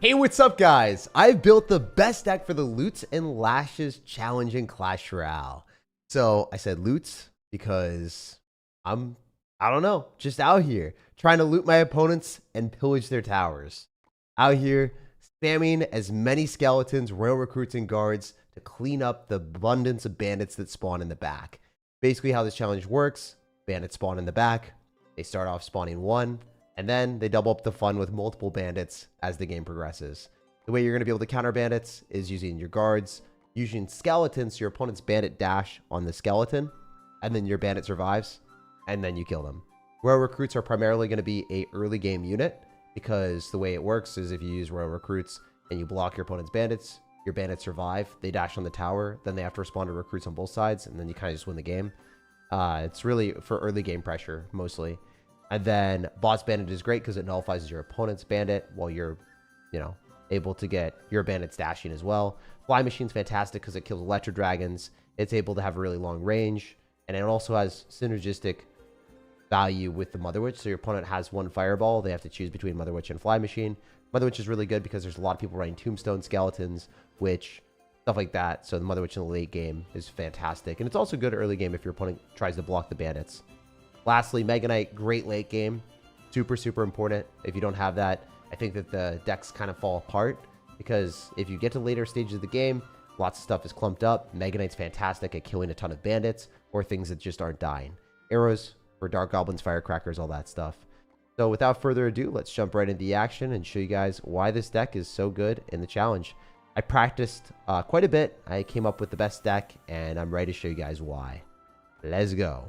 Hey, what's up, guys? I've built the best deck for the Loots and Lashes challenge in Clash Royale. So I said Loots because I don't know, just out here trying to loot my opponents and pillage their towers. Out here spamming as many skeletons, royal recruits, and guards to clean up the abundance of bandits that spawn in the back. Basically, how this challenge works: bandits spawn in the back. They start off spawning one, and then they double up the fun with multiple bandits as the game progresses. The way you're going to be able to counter bandits is using your guards, using skeletons, so your opponent's bandit dash on the skeleton, and then your bandit survives, and then you kill them. Royal recruits are primarily going to be a early game unit, because the way it works is if you use royal recruits and you block your opponent's bandits, your bandits survive, they dash on the tower, then they have to respond to recruits on both sides, and then you kind of just win the game. It's really for early game pressure, mostly. And then boss bandit is great because it nullifies your opponent's bandit while you're, able to get your bandits dashing as well. Fly machine's fantastic because it kills electro dragons. It's able to have a really long range, and it also has synergistic value with the Mother Witch. So your opponent has one fireball. They have to choose between Mother Witch and Fly Machine. Mother Witch is really good because there's a lot of people running Tombstone skeletons, Witch, stuff like that. So the Mother Witch in the late game is fantastic. And it's also good early game if your opponent tries to block the bandits. Lastly, Mega Knight, great late game. Super, super important. If you don't have that, I think that the decks kind of fall apart, because if you get to later stages of the game, lots of stuff is clumped up. Mega Knight's fantastic at killing a ton of bandits or things that just aren't dying. Arrows for Dark Goblins, Firecrackers, all that stuff. So without further ado, let's jump right into the action and show you guys why this deck is so good in the challenge. I practiced quite a bit. I came up with the best deck, and I'm ready to show you guys why. Let's go.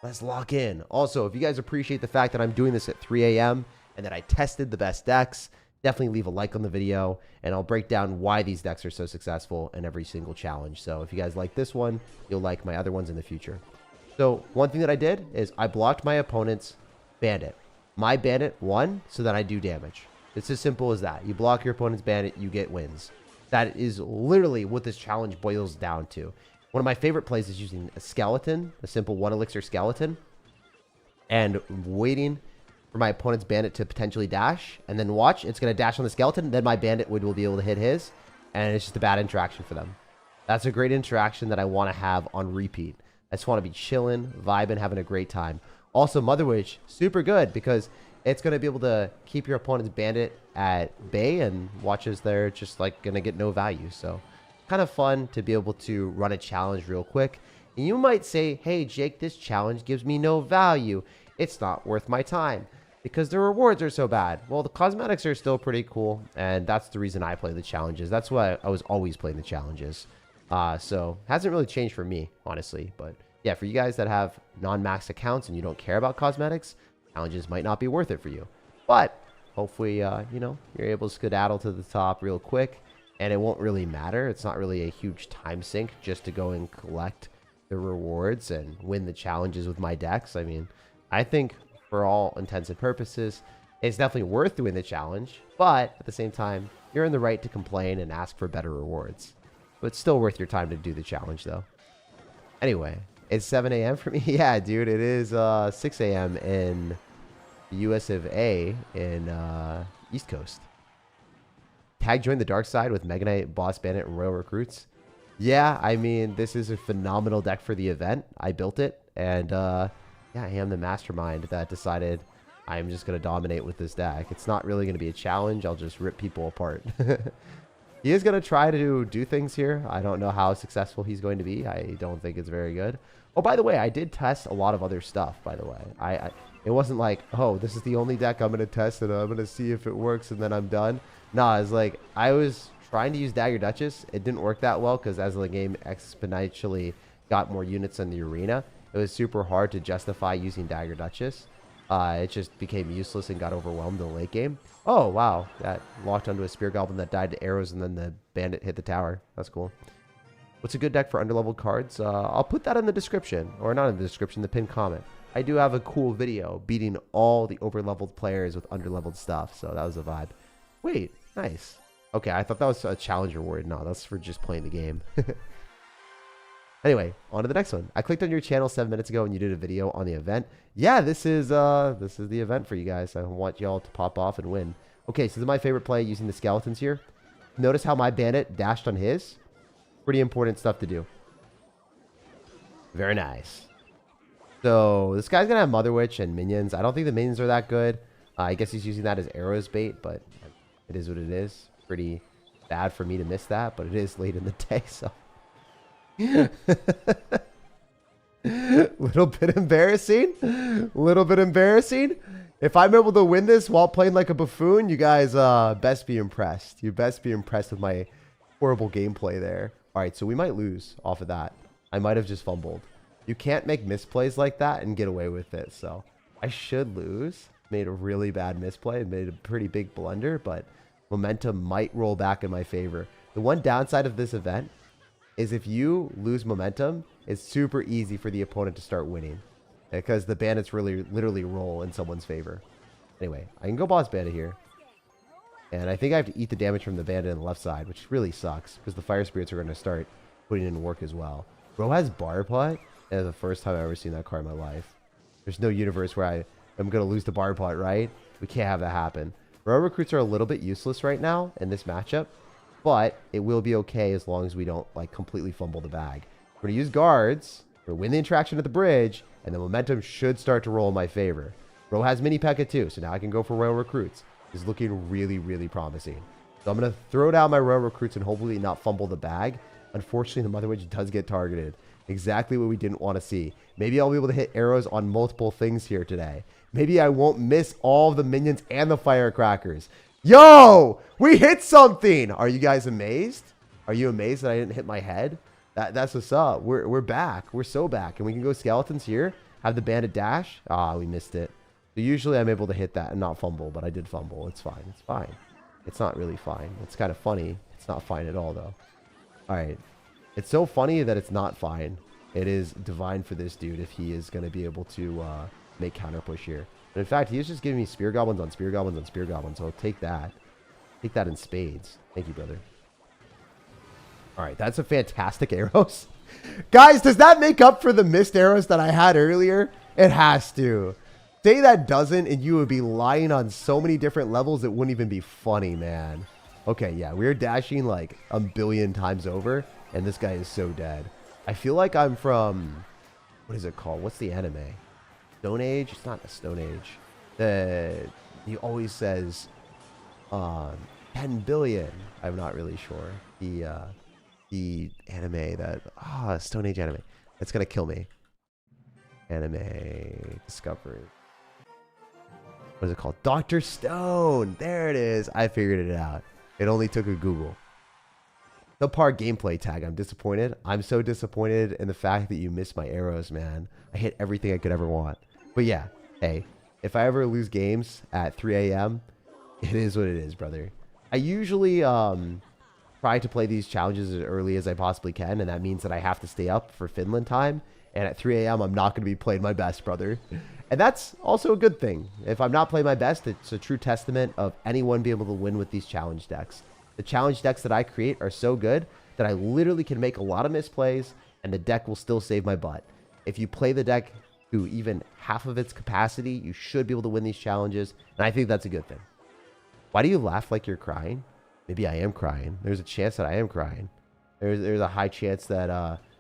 Let's lock in. Also, if you guys appreciate the fact that I'm doing this at 3 a.m. and that I tested the best decks, definitely leave a like on the video, and I'll break down why these decks are so successful in every single challenge. So if you guys like this one, you'll like my other ones in the future. So one thing that I did is I blocked my opponent's bandit. My bandit won, so that I do damage. It's as simple as that. You block your opponent's bandit, you get wins. That is literally what this challenge boils down to. One of my favorite plays is using a skeleton, a simple 1 elixir skeleton, and waiting for my opponent's bandit to potentially dash, and then watch, it's going to dash on the skeleton, then my bandit will be able to hit his, and it's just a bad interaction for them. That's a great interaction that I want to have on repeat. I just want to be chilling, vibing, having a great time. Also, Mother Witch, super good, because it's going to be able to keep your opponent's bandit at bay, and watches they're just like going to get no value, so kind of fun to be able to run a challenge real quick. And you might say, hey Jake, this challenge gives me no value, it's not worth my time because the rewards are so bad. Well, the cosmetics are still pretty cool, and that's the reason I play the challenges. That's why I was always playing the challenges. So hasn't really changed for me, honestly. But yeah, for you guys that have non-max accounts and you don't care about cosmetics, challenges might not be worth it for you. But hopefully you're able to skedaddle to the top real quick, and it won't really matter. It's not really a huge time sink just to go and collect the rewards and win the challenges with my decks. I mean, I think for all intents and purposes, it's definitely worth doing the challenge. But at the same time, you're in the right to complain and ask for better rewards. But it's still worth your time to do the challenge, though. Anyway, it's 7 a.m. for me. Yeah, dude, it is 6 a.m. in the US of A in East Coast. Tag join the dark side with Mega Knight, Boss Bandit, and Royal Recruits. Yeah, I mean, this is a phenomenal deck for the event. I built it, and yeah, I am the mastermind that decided I'm just going to dominate with this deck. It's not really going to be a challenge. I'll just rip people apart. He is going to try to do things here. I don't know how successful he's going to be. I don't think it's very good. Oh, by the way, I did test a lot of other stuff, by the way. It wasn't like, oh, this is the only deck I'm going to test, and I'm going to see if it works, and then I'm done. Nah, it's like I was trying to use Dagger Duchess. It didn't work that well because as the game exponentially got more units in the arena, it was super hard to justify using Dagger Duchess. It just became useless and got overwhelmed in the late game. Oh, wow. That locked onto a Spear Goblin that died to arrows, and then the bandit hit the tower. That's cool. What's a good deck for underleveled cards? I'll put that in the description. Or not in the description, the pinned comment. I do have a cool video beating all the overleveled players with underleveled stuff. So that was a vibe. Wait, nice. Okay, I thought that was a challenge reward. No, that's for just playing the game. Anyway, on to the next one. I clicked on your channel 7 minutes ago and you did a video on the event. Yeah, this is the event for you guys. I want y'all to pop off and win. Okay, so this is my favorite play using the skeletons here. Notice how my bandit dashed on his. Pretty important stuff to do. Very nice. So this guy's going to have Mother Witch and minions. I don't think the minions are that good. I guess he's using that as arrows bait, but it is what it is. Pretty bad for me to miss that, but it is late in the day, so. Little bit embarrassing. Little bit embarrassing. If I'm able to win this while playing like a buffoon, you guys best be impressed. You best be impressed with my horrible gameplay there. All right, so we might lose off of that. I might have just fumbled. You can't make misplays like that and get away with it, so I should lose. Made a really bad misplay. Made a pretty big blunder, but momentum might roll back in my favor. The one downside of this event is if you lose momentum, it's super easy for the opponent to start winning because the bandits really literally roll in someone's favor. Anyway, I can go boss bandit here. And I think I have to eat the damage from the bandit on the left side, which really sucks because the fire spirits are going to start putting in work as well. Bro has bar putt. That's the first time I've ever seen that card in my life. There's no universe where I am going to lose the bar putt, right? We can't have that happen. Royal recruits are a little bit useless right now in this matchup, but it will be okay as long as we don't like completely fumble the bag. We're going to use guards. We're going to win the interaction at the bridge, and the momentum should start to roll in my favor. Ro has mini P.E.K.K.A too, so now I can go for Royal recruits. It's looking really, really promising. So I'm going to throw down my Royal recruits and hopefully not fumble the bag. Unfortunately, the Mother Witch does get targeted. Exactly what we didn't want to see. Maybe I'll be able to hit arrows on multiple things here today. Maybe I won't miss all of the minions and the firecrackers. Yo, we hit something. Are you guys amazed? Are you amazed that I didn't hit my head? That's what's up. We're back. We're so back. And we can go skeletons here. Have the bandit dash. Ah, we missed it. So usually I'm able to hit that and not fumble, but I did fumble. It's fine. It's fine. It's not really fine. It's kind of funny. It's not fine at all, though. All right. It's so funny that it's not fine. It is divine for this dude if he is going to be able to make counter push here. But in fact, he is just giving me spear goblins on spear goblins on spear goblins. So I'll take that. Take that in spades. Thank you, brother. All right. That's a fantastic arrows. Guys, does that make up for the missed arrows that I had earlier? It has to. Say that doesn't, and you would be lying on so many different levels, it wouldn't even be funny, man. Okay, yeah, we're dashing like a billion times over, and this guy is so dead. I feel like I'm from, what is it called? What's the anime? Stone Age? It's not a Stone Age. He always says 10 billion. I'm not really sure. The anime that, Stone Age anime. That's going to kill me. Anime Discovery. What is it called? Dr. Stone. There it is. I figured it out. It only took a Google. Subpar gameplay tag. I'm disappointed. I'm so disappointed in the fact that you missed my arrows, man. I hit everything I could ever want. But yeah, hey, if I ever lose games at 3 a.m., it is what it is, brother. I usually try to play these challenges as early as I possibly can, and that means that I have to stay up for Finland time. And at 3 a.m., I'm not going to be playing my best, brother. And that's also a good thing. If I'm not playing my best, it's a true testament of anyone being able to win with these challenge decks. The challenge decks that I create are so good that I literally can make a lot of misplays, and the deck will still save my butt. If you play the deck to even half of its capacity, you should be able to win these challenges, and I think that's a good thing. Why do you laugh like you're crying? Maybe I am crying. There's a chance that I am crying. There's a high chance that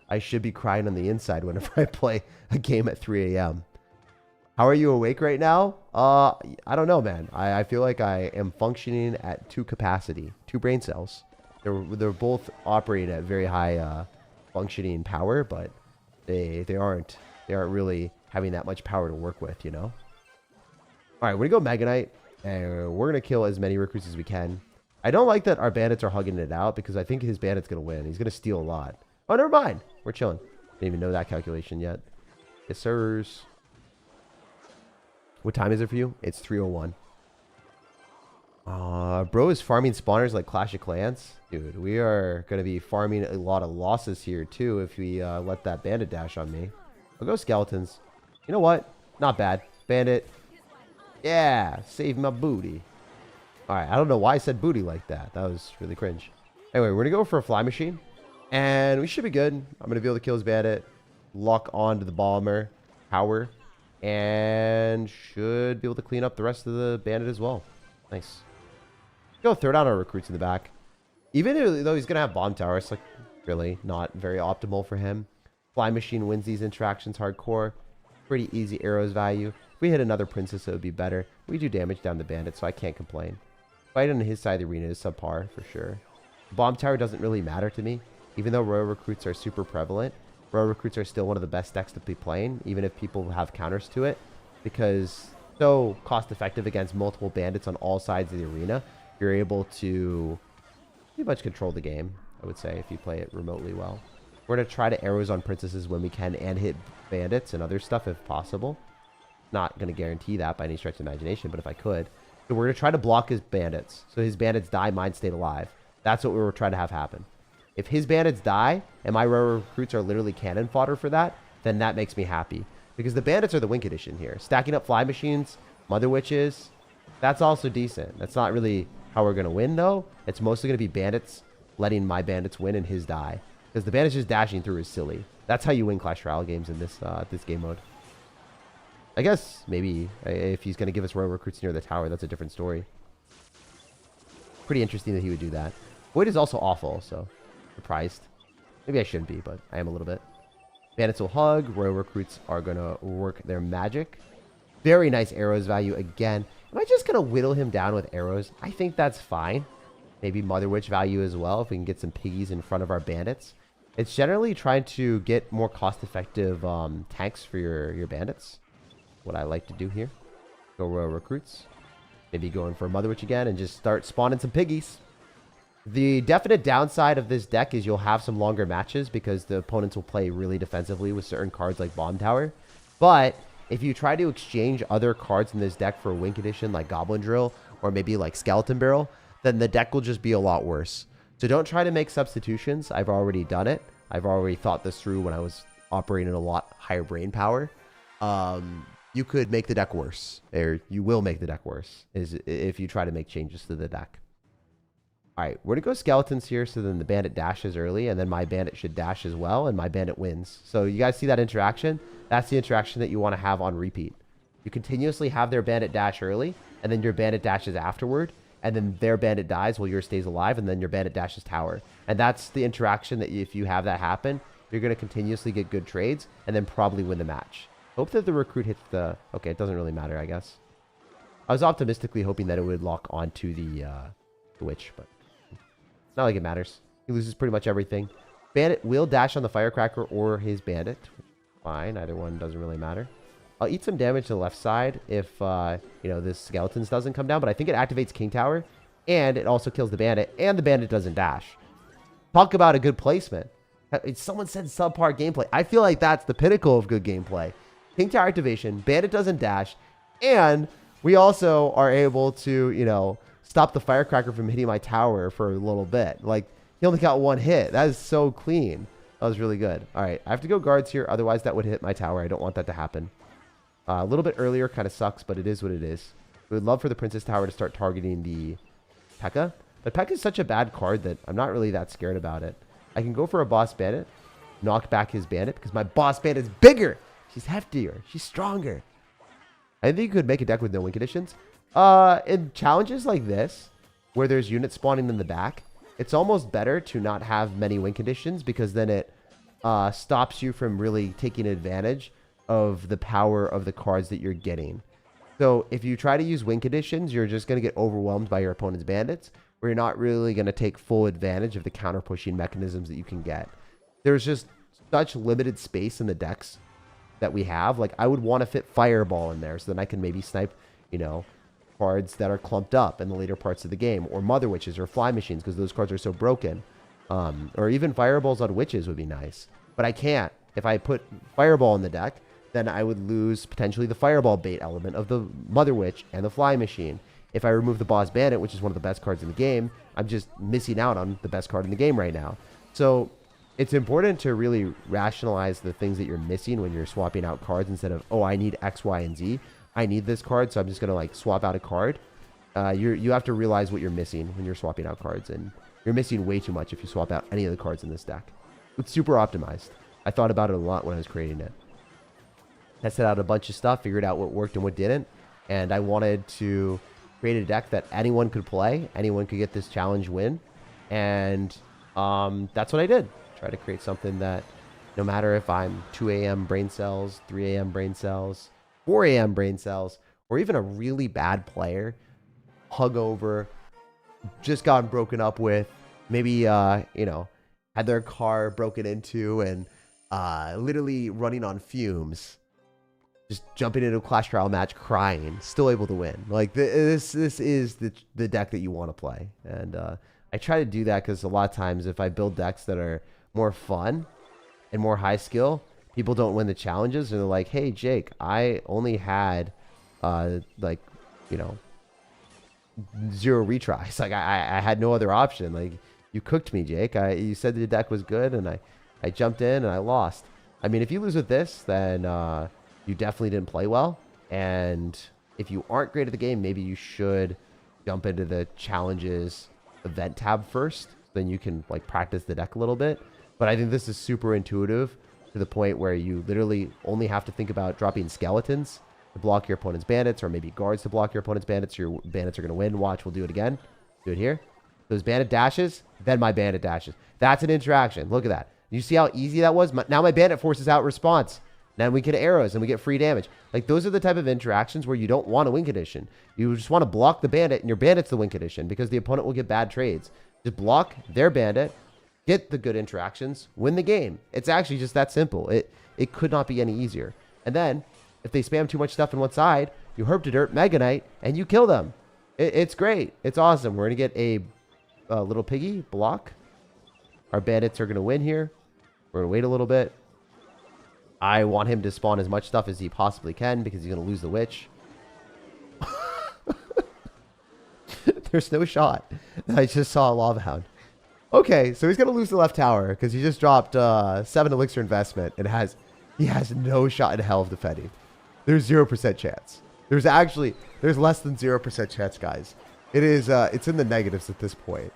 I should be crying on the inside whenever I play a game at 3 a.m. How are you awake right now? I don't know, man. I feel like I am functioning at 2 capacity, 2 brain cells. They're both operating at very high functioning power, but they aren't really having that much power to work with, you know? All right, we're gonna go Mega Knight, and we're gonna kill as many recruits as we can. I don't like that our bandits are hugging it out because I think his bandit's gonna win. He's gonna steal a lot. Oh, never mind. We're chilling. Didn't even know that calculation yet. Yes, sirs. What time is it for you? It's 3:01. Bro is farming spawners like Clash of Clans. Dude, we are going to be farming a lot of losses here, too, if we let that bandit dash on me. I'll go skeletons. You know what? Not bad. Bandit. Yeah, save my booty. All right, I don't know why I said booty like that. That was really cringe. Anyway, we're going to go for a fly machine. And we should be good. I'm going to be able to kill his bandit. Lock onto the bomber. Power. And should be able to clean up the rest of the bandit as well. Nice. Go throw down our recruits in the back. Even though he's going to have bomb tower, it's like really not very optimal for him. Fly machine wins these interactions hardcore. Pretty easy arrows value. If we hit another princess, it would be better. We do damage down the bandit, so I can't complain. Fight on his side of the arena is subpar for sure. Bomb tower doesn't really matter to me. Even though royal recruits are super prevalent, royal recruits are still one of the best decks to be playing, even if people have counters to it, because so cost effective against multiple bandits on all sides of the arena. You're able to pretty much control the game, I would say, if you play it remotely well. We're going to try to arrows on princesses when we can and hit bandits and other stuff if possible. Not going to guarantee that by any stretch of imagination, but if I could. So we're going to try to block his bandits. So his bandits die, mine stayed alive. That's what we were trying to have happen. If his bandits die and my royal recruits are literally cannon fodder for that, then that makes me happy. Because the bandits are the win condition here. Stacking up fly machines, mother witches, that's also decent. That's not really how we're going to win, though. It's mostly going to be bandits letting my bandits win and his die. Because the bandits just dashing through is silly. That's how you win Clash Royale games in this game mode. I guess maybe if he's going to give us royal recruits near the tower, that's a different story. Pretty interesting that he would do that. Void is also awful, so surprised. Maybe I shouldn't be, but I am a little bit. Bandits will hug. Royal recruits are going to work their magic. Very nice arrows value again. Am I just going to whittle him down with arrows? I think that's fine. Maybe Mother Witch value as well if we can get some piggies in front of our bandits. It's generally trying to get more cost-effective tanks for your bandits. What I like to do here. Go royal recruits. Maybe going for Mother Witch again and just start spawning some piggies. The definite downside of this deck is you'll have some longer matches because the opponents will play really defensively with certain cards like Bomb Tower. But if you try to exchange other cards in this deck for a win condition like Goblin Drill or maybe like Skeleton Barrel, then the deck will just be a lot worse. So don't try to make substitutions. I've already done it. I've already thought this through when I was operating a lot higher brain power. You could make the deck worse, or you will make the deck worse if you try to make changes to the deck. All right, we're going to go skeletons here, so then the bandit dashes early, and then my bandit should dash as well, and my bandit wins. So you guys see that interaction? That's the interaction that you want to have on repeat. You continuously have their bandit dash early, and then your bandit dashes afterward, and then their bandit dies while yours stays alive, and then your bandit dashes tower. And that's the interaction that if you have that happen, you're going to continuously get good trades, and then probably win the match. Hope that the recruit hits the... Okay, it doesn't really matter, I guess. I was optimistically hoping that it would lock onto the witch, but not like it matters. He loses pretty much everything. Bandit will dash on the firecracker or his bandit. Fine, either one doesn't really matter. I'll eat some damage to the left side if, this skeletons doesn't come down, but I think it activates King Tower, and it also kills the bandit, and the bandit doesn't dash. Talk about a good placement. Someone said subpar gameplay. I feel like that's the pinnacle of good gameplay. King Tower activation, bandit doesn't dash, and we also are able to, stop the firecracker from hitting my tower for a little bit. Like, he only got one hit. That is so clean. That was really good. All right, I have to go guards here. Otherwise, that would hit my tower. I don't want that to happen. A little bit earlier kind of sucks, but it is what it is. We would love for the Princess Tower to start targeting the P.E.K.K.A. But P.E.K.K.A is such a bad card that I'm not really that scared about it. I can go for a boss bandit, knock back his bandit, because my boss bandit is bigger. She's heftier. She's stronger. I think you could make a deck with no win conditions. In challenges like this, where there's units spawning in the back, it's almost better to not have many win conditions because then it stops you from really taking advantage of the power of the cards that you're getting. So if you try to use win conditions, you're just going to get overwhelmed by your opponent's bandits, where you're not really going to take full advantage of the counter pushing mechanisms that you can get. There's just such limited space in the decks that we have. Like, I would want to fit Fireball in there so then I can maybe snipe, cards that are clumped up in the later parts of the game, or Mother Witches or Fly Machines because those cards are so broken. Or even Fireballs on Witches would be nice. But I can't. If I put Fireball in the deck, then I would lose potentially the Fireball bait element of the Mother Witch and the Fly Machine. If I remove the Boss Bandit, which is one of the best cards in the game, I'm just missing out on the best card in the game right now. So it's important to really rationalize the things that you're missing when you're swapping out cards instead of, oh, I need X, Y, and Z. I need this card, so I'm just going to swap out a card. You have to realize what you're missing when you're swapping out cards, and you're missing way too much if you swap out any of the cards in this deck. It's super optimized. I thought about it a lot when I was creating it. Tested out a bunch of stuff, figured out what worked and what didn't, and I wanted to created a deck that anyone could play. Anyone could get this challenge win. And that's what I did. Try to create something that no matter if I'm 2 a.m. brain cells, 3 a.m. brain cells, 4 a.m. brain cells, or even a really bad player, hungover, just gotten broken up with, maybe, you know, had their car broken into and literally running on fumes, just jumping into a Clash Royale match crying, still able to win. Like, this is the deck that you want to play. And I try to do that because a lot of times if I build decks that are more fun and more high skill, people don't win the challenges. And they're like, hey, Jake, I only had, like, you know, 0 retries. Like, I had no other option. Like, you cooked me, Jake. You said the deck was good, and I jumped in, and I lost. I mean, if you lose with this, then you definitely didn't play well. And if you aren't great at the game, maybe you should jump into the challenges event tab first. Then you can, like, practice the deck a little bit. But I think this is super intuitive to the point where you literally only have to think about dropping skeletons to block your opponent's bandits, or maybe guards to block your opponent's bandits. Your bandits are going to win. Watch, we'll do it again. Do it here. Those bandit dashes, then my bandit dashes. That's an interaction. Look at that. You see how easy that was? Now my bandit forces out response. Then we get arrows and we get free damage. Like, those are the type of interactions where you don't want a win condition. You just want to block the bandit, and your bandit's the win condition because the opponent will get bad trades. Just block their bandit, get the good interactions, win the game. It's actually just that simple. It could not be any easier. And then, if they spam too much stuff on one side, you herb to dirt, Mega Knight, and you kill them. It's great. It's awesome. We're going to get a little piggy block. Our bandits are going to win here. We're going to wait a little bit. I want him to spawn as much stuff as he possibly can because he's going to lose the witch. There's no shot. I just saw a lava hound. Okay, so he's going to lose the left tower because he just dropped 7 elixir investment and he has no shot in hell of defending. There's 0% chance. There's less than 0% chance, guys. It's in the negatives at this point.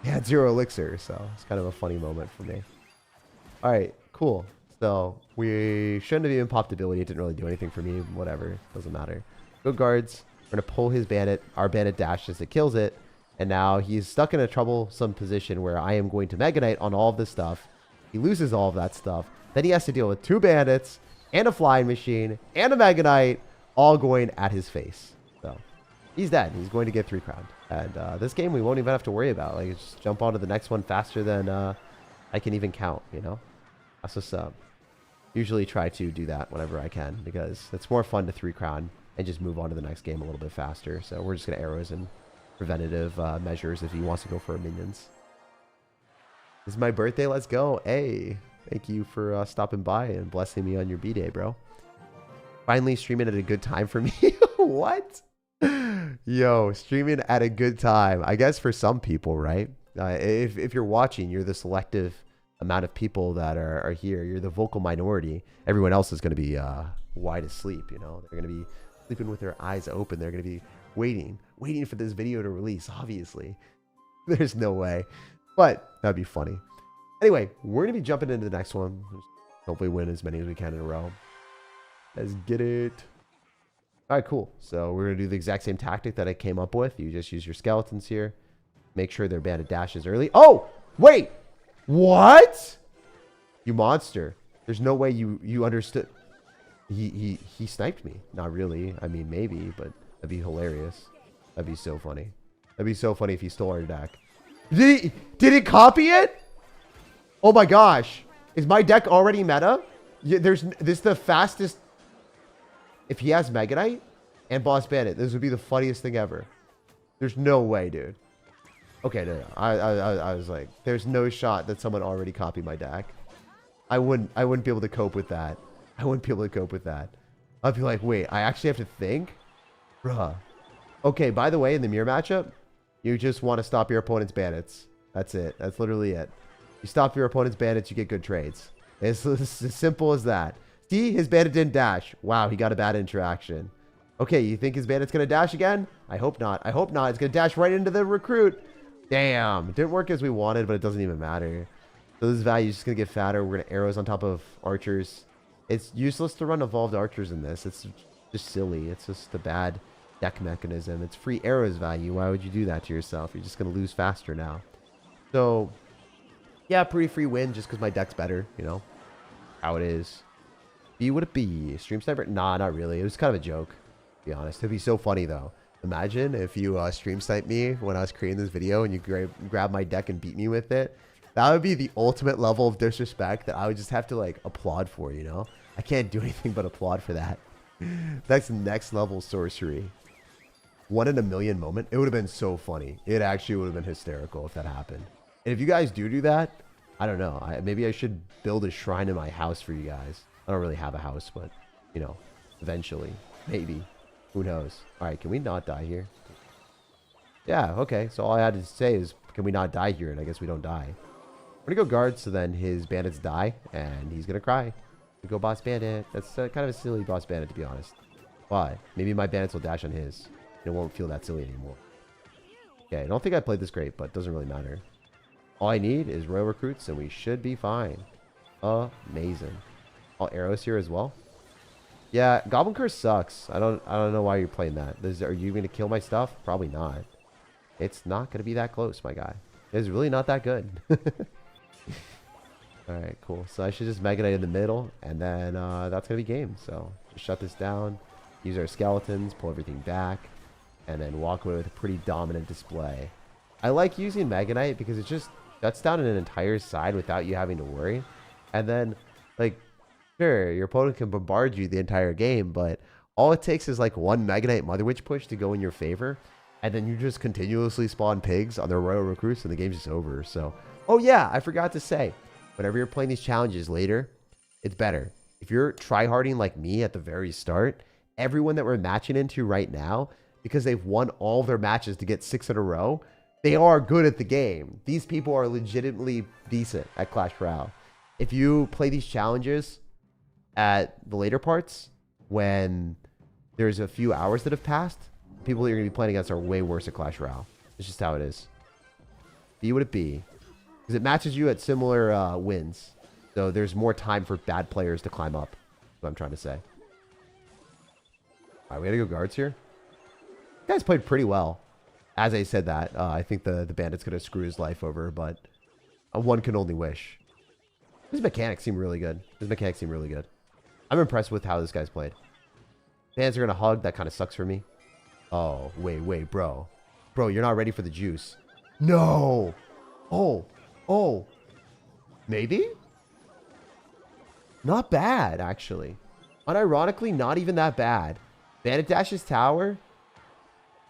He had 0 elixir, so it's kind of a funny moment for me. All right, cool. So we shouldn't have even popped ability. It didn't really do anything for me. Whatever, doesn't matter. Good guards. We're gonna pull his bandit. Our bandit dashes. It kills it. And now he's stuck in a troublesome position where I am going to Mega Knight on all of this stuff. He loses all of that stuff. Then he has to deal with 2 bandits and a flying machine and a Mega Knight all going at his face. So he's dead. He's going to get 3 crowned. And this game we won't even have to worry about. Like, just jump onto the next one faster than I can even count, you know? That's just usually try to do that whenever I can because it's more fun to 3 crown and just move on to the next game a little bit faster. So we're just going to arrows and preventative measures if he wants to go for minions. This is my birthday. Let's go. Hey, thank you for stopping by and blessing me on your B-Day, bro. Finally streaming at a good time for me. What? Yo, streaming at a good time. I guess for some people, right? If you're watching, you're the selective amount of people that are here. You're the vocal minority. Everyone else is going to be wide asleep, you know? They're going to be sleeping with their eyes open. They're going to be waiting for this video to release, obviously. There's no way. But that'd be funny. Anyway, we're going to be jumping into the next one. Hopefully win as many as we can in a row. Let's get it. All right, cool. So we're going to do the exact same tactic that I came up with. You just use your skeletons here. Make sure their bandit dashes early. Oh, wait. What? You monster. There's no way you understood. He sniped me. Not really. I mean, maybe, but that'd be hilarious. That'd be so funny. That'd be so funny if he stole our deck. Did he copy it? Oh my gosh. Is my deck already meta? Yeah, this is the fastest. If he has Mega Knight and Boss Bandit, this would be the funniest thing ever. There's no way, dude. Okay, no. I was like, there's no shot that someone already copied my deck. I wouldn't be able to cope with that. I wouldn't be able to cope with that. I'd be like, wait, I actually have to think? Bruh. Okay, by the way, in the mirror matchup, you just want to stop your opponent's bandits. That's it. That's literally it. You stop your opponent's bandits, you get good trades. It's as simple as that. See, his bandit didn't dash. Wow, he got a bad interaction. Okay, you think his bandit's going to dash again? I hope not. I hope not. It's going to dash right into the recruit. Damn. It didn't work as we wanted, but it doesn't even matter. So this value is just going to get fatter. We're going to arrows on top of archers. It's useless to run evolved archers in this. It's just silly. It's just a bad deck mechanism. It's free arrows value. Why would you do that to yourself? You're just going to lose faster now. So, yeah, pretty free win just because my deck's better, you know, how it is. B would it be? Stream sniper? Nah, not really. It was kind of a joke, to be honest. It'd be so funny, though. Imagine if you stream snipe me when I was creating this video and you grab my deck and beat me with it. That would be the ultimate level of disrespect that I would just have to, like, applaud for, you know? I can't do anything but applaud for that. That's next level sorcery. 1 in a million moment. It would have been so funny. It actually would have been hysterical if that happened. And if you guys do that, I don't know. Maybe I should build a shrine in my house for you guys. I don't really have a house, but, you know, eventually. Maybe. Who knows? All right, can we not die here? Yeah, okay. So all I had to say is, can we not die here? And I guess we don't die. I'm going to go guard, so then his bandits die, and he's going to cry. We go boss bandit. That's kind of a silly boss bandit, to be honest. But maybe my bandits will dash on his. It won't feel that silly anymore. Okay, I don't think I played this great, but it doesn't really matter. All I need is royal recruits, and we should be fine. Amazing. All arrows here as well. Yeah, Goblin Curse sucks. I don't know why you're playing that. Are you going to kill my stuff? Probably not. It's not going to be that close, my guy. It's really not that good. Alright, cool. So I should just Mega Knight in the middle, and then that's going to be game. So just shut this down, use our skeletons, pull everything back, and then walk away with a pretty dominant display. I like using Mega Knight because it just shuts down an entire side without you having to worry. And then, like, sure, your opponent can bombard you the entire game, but all it takes is like one Mega Knight Mother Witch push to go in your favor, and then you just continuously spawn pigs on their royal recruits, and the game's just over. So, oh yeah, I forgot to say, whenever you're playing these challenges later, it's better. If you're tryharding like me at the very start, everyone that we're matching into right now, because they've won all their matches to get 6 in a row, they are good at the game. These people are legitimately decent at Clash Royale. If you play these challenges at the later parts, when there's a few hours that have passed, people that you're going to be playing against are way worse at Clash Royale. It's just how it is. B would it be? Because it matches you at similar wins. So there's more time for bad players to climb up. That's what I'm trying to say. All right, we got to go guards here. You guys played pretty well. As I said that, I think the bandit's going to screw his life over, but one can only wish. His mechanics seem really good. I'm impressed with how this guy's played. Fans are going to hug. That kind of sucks for me. Oh, wait, bro. Bro, you're not ready for the juice. No. Oh. Maybe? Not bad, actually. Unironically, not even that bad. Bandit dashes tower.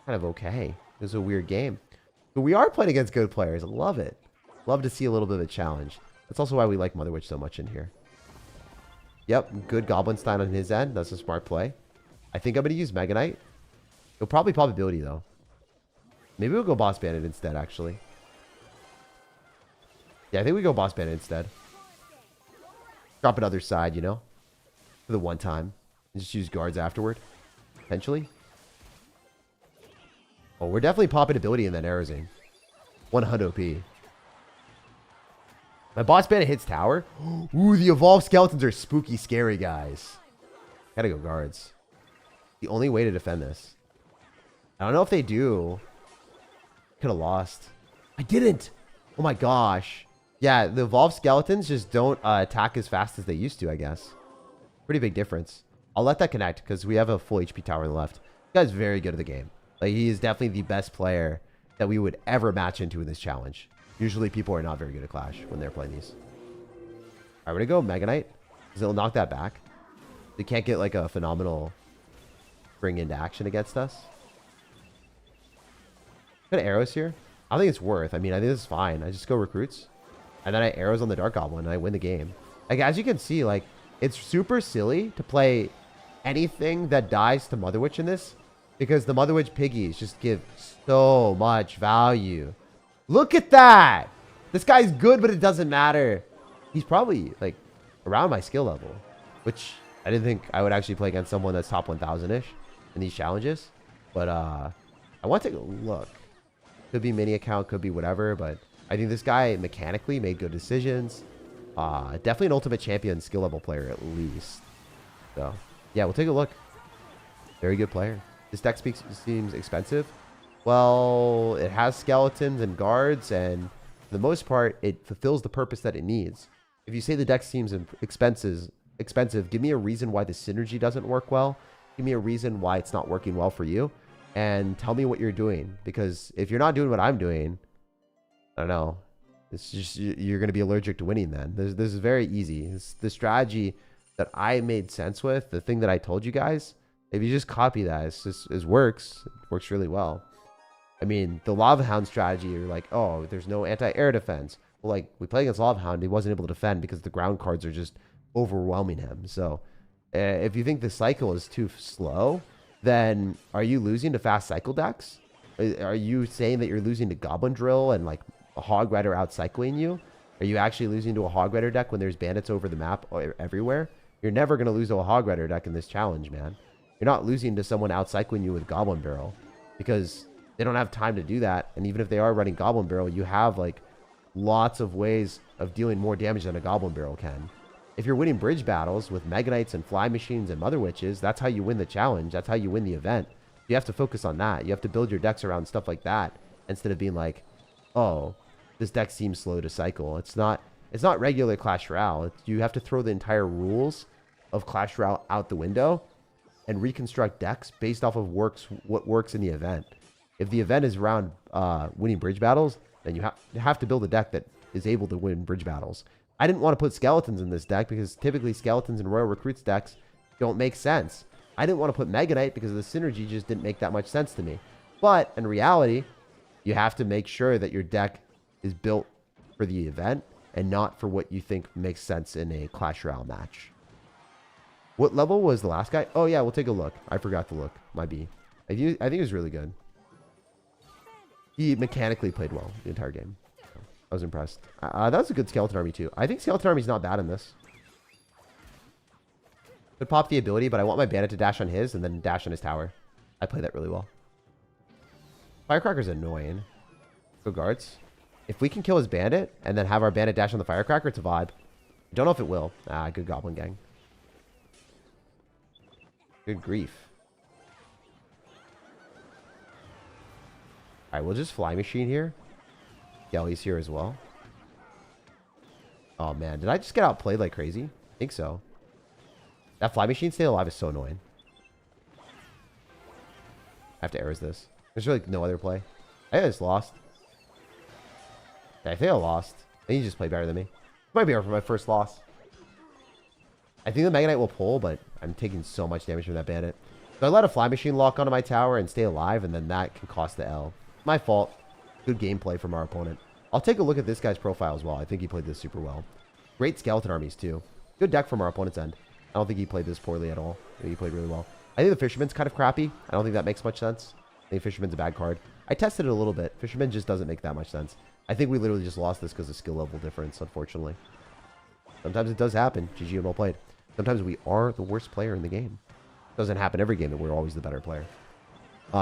Kind of okay. It was a weird game. But we are playing against good players. I love it. Love to see a little bit of a challenge. That's also why we like Mother Witch so much in here. Yep, good Goblin Stein on his end. That's a smart play. I think I'm going to use Mega Knight. It'll probably probability, though. Maybe we'll go Boss Bandit instead, actually. Yeah, I think we go Boss Bandit instead. Drop another side, you know? For the one time. And just use guards afterward. Potentially. Oh, we're definitely popping ability in that Aerozine. 100 OP. My Boss Bandit hits tower. Ooh, the evolved skeletons are spooky scary, guys. Gotta go guards. The only way to defend this. I don't know if they do. Could have lost. I didn't. Oh my gosh. Yeah, the evolved skeletons just don't attack as fast as they used to, I guess. Pretty big difference. I'll let that connect because we have a full HP tower on the left. This guy's very good at the game. Like, he is definitely the best player that we would ever match into in this challenge. Usually people are not very good at Clash when they're playing these. Alright, we're going to go Mega Knight because it'll knock that back. They can't get like a phenomenal bring into action against us. Got arrows here. I don't think it's worth. I mean, I think this is fine. I just go recruits. And then I arrows on the Dark Goblin and I win the game. Like, as you can see, like, it's super silly to play anything that dies to Mother Witch in this. Because the Mother Witch piggies just give so much value. Look at that! This guy's good, but it doesn't matter. He's probably, like, around my skill level. Which I didn't think I would actually play against someone that's top 1,000-ish in these challenges. But I want to take a look. Could be mini account, could be whatever. But I think this guy mechanically made good decisions. Definitely an Ultimate Champion skill level player at least. So, yeah, we'll take a look. Very good player. This deck seems expensive. Well, it has skeletons and guards, and for the most part, it fulfills the purpose that it needs. If you say the deck seems expensive, give me a reason why the synergy doesn't work well. Give me a reason why it's not working well for you, and tell me what you're doing. Because if you're not doing what I'm doing, I don't know. It's just, you're going to be allergic to winning then. This is very easy. It's the strategy that I made sense with, the thing that I told you guys. If you just copy that, it works really well. I mean, the Lava Hound strategy, you're like, oh, there's no anti-air defense. Well, like, we play against Lava Hound, he wasn't able to defend because the ground cards are just overwhelming him. So, if you think the cycle is too slow, then are you losing to fast cycle decks? Are you saying that you're losing to Goblin Drill and, like, a Hog Rider outcycling you? Are you actually losing to a Hog Rider deck when there's bandits over the map everywhere? You're never going to lose to a Hog Rider deck in this challenge, man. You're not losing to someone outcycling you with Goblin Barrel because they don't have time to do that. And even if they are running Goblin Barrel, you have like lots of ways of dealing more damage than a Goblin Barrel can. If you're winning bridge battles with Mega Knights and Fly Machines and Mother Witches, that's how you win the challenge. That's how you win the event. You have to focus on that. You have to build your decks around stuff like that instead of being like, oh, this deck seems slow to cycle. It's not regular Clash Royale. You have to throw the entire rules of Clash Royale out the window and reconstruct decks based off of what works in the event. If the event is around winning bridge battles, then you have to build a deck that is able to win bridge battles. I didn't want to put skeletons in this deck because typically skeletons in Royal Recruits decks don't make sense. I didn't want to put Mega Knight because the synergy just didn't make that much sense to me. But in reality, you have to make sure that your deck is built for the event and not for what you think makes sense in a Clash Royale match. What level was the last guy? Oh, yeah, we'll take a look. I forgot to look. My B. I think he was really good. He mechanically played well the entire game. I was impressed. That was a good Skeleton Army, too. I think Skeleton Army's not bad in this. Could pop the ability, but I want my Bandit to dash on his and then dash on his tower. I play that really well. Firecracker's annoying. Go guards. If we can kill his Bandit and then have our Bandit dash on the Firecracker, it's a vibe. Don't know if it will. Good Goblin Gang. Good grief. Alright, we'll just Fly Machine here. Gelly's here as well. Oh, man. Did I just get outplayed like crazy? I think so. That Fly Machine stay alive is so annoying. I have to errors this. There's really no other play. I just lost. I think I lost. I think you just played better than me. Might be over for my first loss. I think the Mega Knight will pull, but I'm taking so much damage from that Bandit. So I let a Fly Machine lock onto my tower and stay alive, and then that can cost the L. My fault. Good gameplay from our opponent. I'll take a look at this guy's profile as well. I think he played this super well. Great Skeleton Armies, too. Good deck from our opponent's end. I don't think he played this poorly at all. I think he played really well. I think the Fisherman's kind of crappy. I don't think that makes much sense. I think Fisherman's a bad card. I tested it a little bit. Fisherman just doesn't make that much sense. I think we literally just lost this because of skill level difference, unfortunately. Sometimes it does happen. GG and well played. Sometimes we are the worst player in the game. Doesn't happen every game that we're always the better player.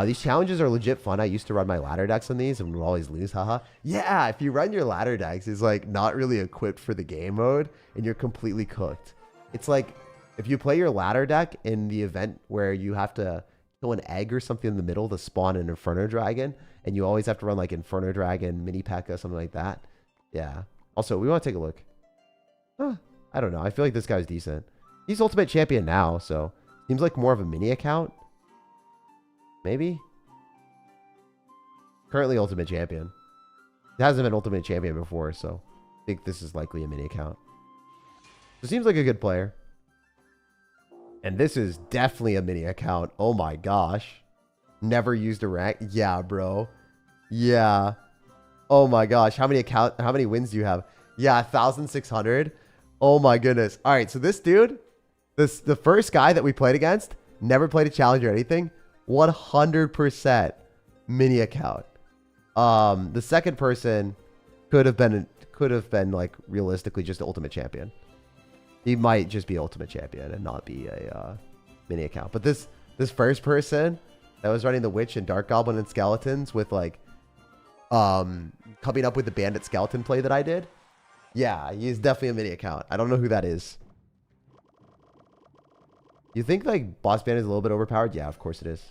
These challenges are legit fun. I used to run my ladder decks on these and would always lose, haha. Yeah, if you run your ladder decks, it's like not really equipped for the game mode and you're completely cooked. It's like if you play your ladder deck in the event where you have to kill an egg or something in the middle to spawn an Inferno Dragon, and you always have to run like Inferno Dragon, Mini P.E.K.K.A, something like that. Yeah. Also, we want to take a look. I don't know. I feel like this guy's decent. He's Ultimate Champion now, so seems like more of a mini account. Maybe? Currently Ultimate Champion. It hasn't been Ultimate Champion before, so I think this is likely a mini account. So seems like a good player. And this is definitely a mini account. Oh my gosh. Never used a rank. Yeah, bro. Yeah. Oh my gosh. How many wins do you have? Yeah, 1,600. Oh my goodness. All right, so this dude, the first guy that we played against, never played a challenge or anything. 100% mini account. The second person could have been like realistically just the Ultimate Champion. He might just be Ultimate Champion and not be a mini account. But this first person that was running the Witch and Dark Goblin and Skeletons with like coming up with the Bandit Skeleton play that I did. Yeah, he's definitely a mini account. I don't know who that is. You think like Boss Bandit is a little bit overpowered? Yeah, of course it is.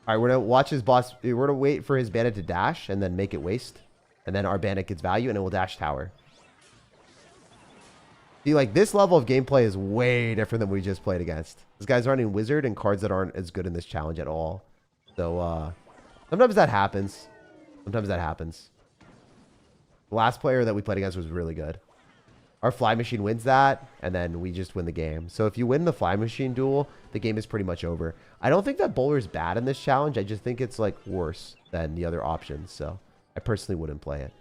All right, we're going to watch his boss. We're going to wait for his bandit to dash and then make it waste. And then our bandit gets value and it will dash tower. See, like, this level of gameplay is way different than we just played against. This guy's running wizard and cards that aren't as good in this challenge at all. So, sometimes that happens. Sometimes that happens. The last player that we played against was really good. Our fly machine wins that, and then we just win the game. So if you win the fly machine duel, the game is pretty much over. I don't think that bowler is bad in this challenge. I just think it's, like, worse than the other options. So I personally wouldn't play it.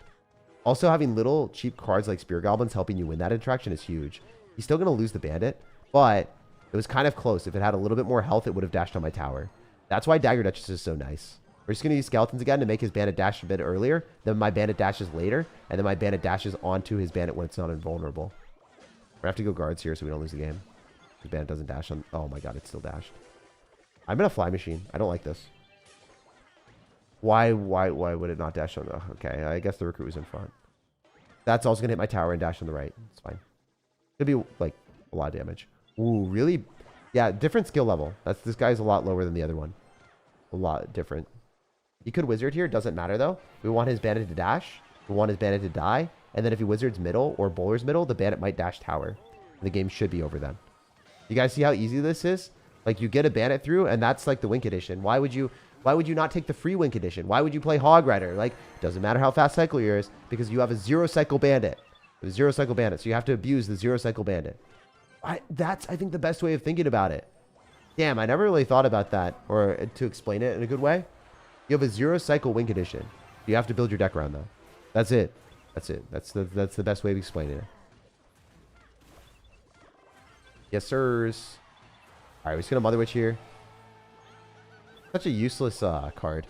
Also, having little cheap cards like Spear Goblins helping you win that interaction is huge. He's still going to lose the bandit, but it was kind of close. If it had a little bit more health, it would have dashed on my tower. That's why Dagger Duchess is so nice. We're just going to use Skeletons again to make his bandit dash a bit earlier. Then my bandit dashes later. And then my bandit dashes onto his bandit when it's not invulnerable. We're going to have to go guards here so we don't lose the game. His bandit doesn't dash on... Oh my god, it's still dashed. I'm in a fly machine. I don't like this. Why would it not dash on... Oh, okay, I guess the recruit was in front. That's also going to hit my tower and dash on the right. It's fine. Could be, like, a lot of damage. Ooh, really? Yeah, different skill level. This guy's a lot lower than the other one. A lot different. He could wizard here. Doesn't matter, though. We want his bandit to dash. We want his bandit to die. And then if he wizards middle or bowler's middle, the bandit might dash tower. The game should be over then. You guys see how easy this is? Like, you get a bandit through, and that's like the Wink Edition. Why would you not take the free Wink Edition? Why would you play Hog Rider? Like, it doesn't matter how fast cycle yours, because you have a 0-cycle bandit. A 0-cycle bandit, so you have to abuse the 0-cycle bandit. That's, I think, the best way of thinking about it. Damn, I never really thought about that, or to explain it in a good way. You have a 0-cycle Wink Edition. You have to build your deck around, though. That's it. That's it. That's the best way of explaining it. Yes, sirs. All right, we're just going to Mother Witch here. Such a useless card.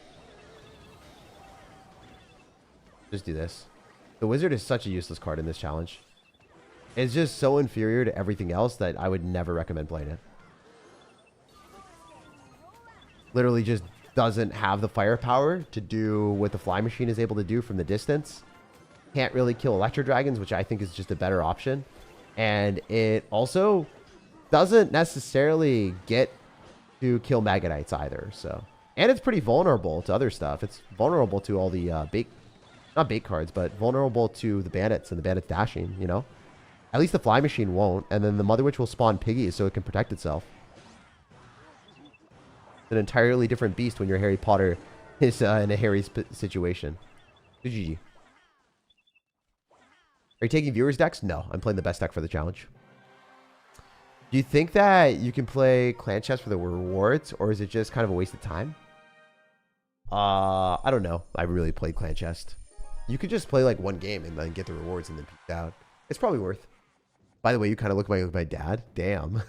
Just do this. The Wizard is such a useless card in this challenge. It's just so inferior to everything else that I would never recommend playing it. Literally just doesn't have the firepower to do what the Fly Machine is able to do from the distance. Can't really kill Electro Dragons, which I think is just a better option. And it also doesn't necessarily get to kill Maggotites either. So, and it's pretty vulnerable to other stuff. It's vulnerable to all the not bait cards, but vulnerable to the bandits and the bandits dashing, you know? At least the Fly Machine won't. And then the Mother Witch will spawn piggies so it can protect itself. It's an entirely different beast when your Harry Potter is in a hairy situation. GG. Are you taking viewers' decks? No, I'm playing the best deck for the challenge. Do you think that you can play clan chess for the rewards, or is it just kind of a waste of time? I don't know. I really played clan chess. You could just play like one game and then get the rewards and then peek out. It's probably worth. By the way, you kind of look like my dad. Damn.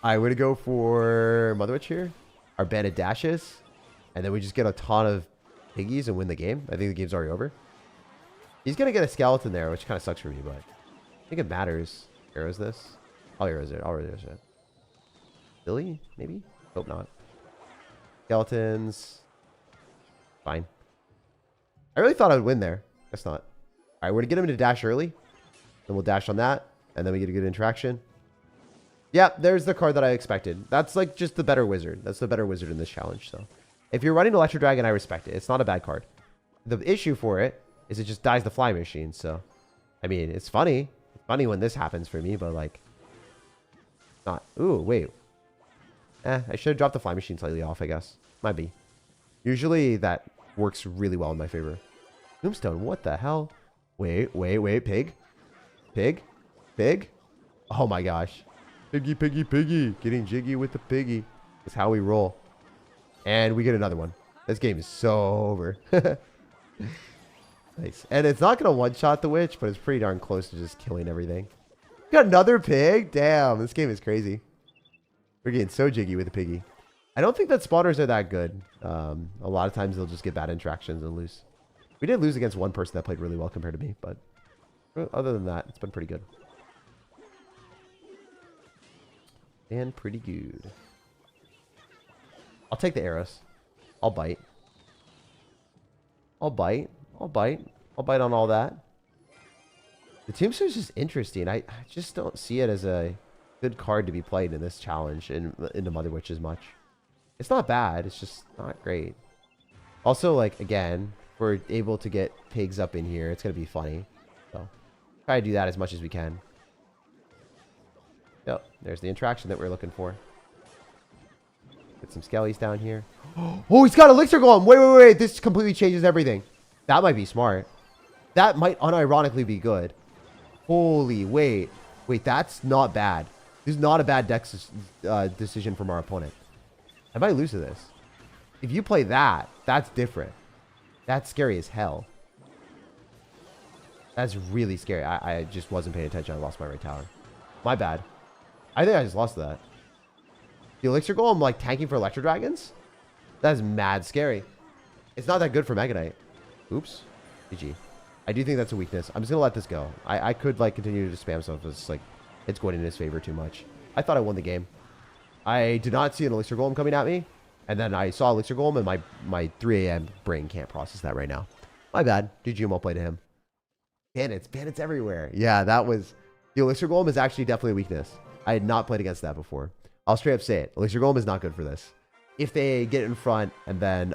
Alright, we're going to go for Mother Witch here. Our bandit dashes. And then we just get a ton of piggies and win the game. I think the game's already over. He's going to get a skeleton there, which kind of sucks for me, but I think it matters. Arrows this. I'll arrows it. I'll arrows it. Billy? Maybe? Hope not. Skeletons. Fine. I really thought I would win there. Guess not. Alright, we're going to get him to dash early. Then we'll dash on that. And then we get a good interaction. Yeah, there's the card that I expected. That's like just the better wizard. That's the better wizard in this challenge. So if you're running Electro Dragon, I respect it. It's not a bad card. The issue for it is it just dies the Fly Machine. So, I mean, it's funny. It's funny when this happens for me, but like, not. Ooh, wait. I should have dropped the Fly Machine slightly off, I guess. Might be. Usually that works really well in my favor. Tombstone, what the hell? Wait, pig. Pig? Pig? Oh my gosh. Piggy, piggy, piggy. Getting jiggy with the piggy. That's how we roll. And we get another one. This game is so over. Nice. And it's not going to one-shot the witch, but it's pretty darn close to just killing everything. Got another pig? Damn, this game is crazy. We're getting so jiggy with the piggy. I don't think that spawners are that good. A lot of times they'll just get bad interactions and lose. We did lose against one person that played really well compared to me, but other than that, it's been pretty good. And pretty good. I'll take the arrows. I'll bite. I'll bite. I'll bite. I'll bite on all that. The tombstone is just interesting. I just don't see it as a good card to be played in this challenge into Mother Witch as much. It's not bad. It's just not great. Also, like, again, we're able to get pigs up in here. It's going to be funny. So, try to do that as much as we can. Yep, there's the interaction that we're looking for. Get some skellies down here. Oh, he's got Elixir Golem. Wait. This completely changes everything. That might be smart. That might unironically be good. Holy, wait, that's not bad. This is not a bad deck decision from our opponent. I might lose to this. If you play that, that's different. That's scary as hell. That's really scary. I just wasn't paying attention. I lost my right tower. My bad. I think I just lost that. The Elixir Golem, like, tanking for Electro Dragons? That is mad scary. It's not that good for Mega Knight. Oops. GG. I do think that's a weakness. I'm just going to let this go. I could, like, continue to spam stuff. It's, like, it's going in his favor too much. I thought I won the game. I did not see an Elixir Golem coming at me. And then I saw Elixir Golem, and my 3 a.m. brain can't process that right now. My bad. GG, well played to him. Bandits everywhere. Yeah, that was... The Elixir Golem is actually definitely a weakness. I had not played against that before. I'll straight up say it. Elixir Golem is not good for this. If they get in front and then